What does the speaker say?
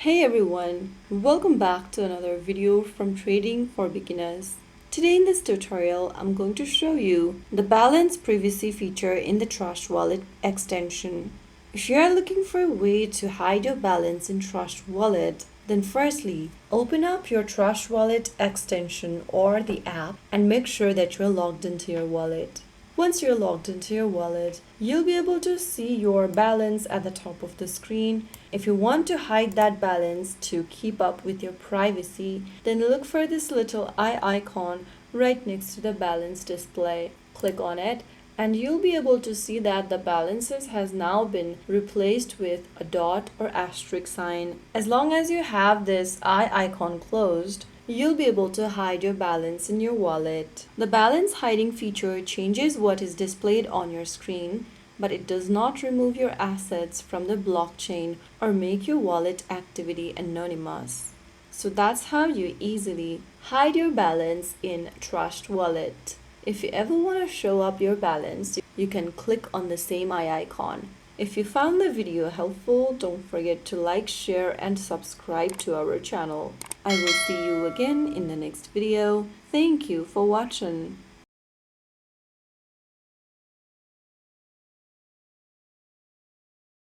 Hey everyone, welcome back to another video from Trading for Beginners. Today in this tutorial, I'm going to show you the balance privacy feature in the Trust Wallet extension. If you are looking for a way to hide your balance in Trust Wallet, then firstly, open up your Trust Wallet extension or the app and make sure that you're logged into your wallet. Once you're logged into your wallet, you'll be able to see your balance at the top of the screen. If you want to hide that balance to keep up with your privacy, then look for this little eye icon right next to the balance display. Click on it and you'll be able to see that the balances has now been replaced with a dot or asterisk sign. As long as you have this eye icon closed, you'll be able to hide your balance in your wallet. The balance hiding feature changes what is displayed on your screen, but it does not remove your assets from the blockchain or make your wallet activity anonymous. So that's how you easily hide your balance in Trust Wallet. If you ever want to show up your balance, you can click on the same eye icon. If you found the video helpful, don't forget to like, share, and subscribe to our channel. I will see you again in the next video. Thank you for watching.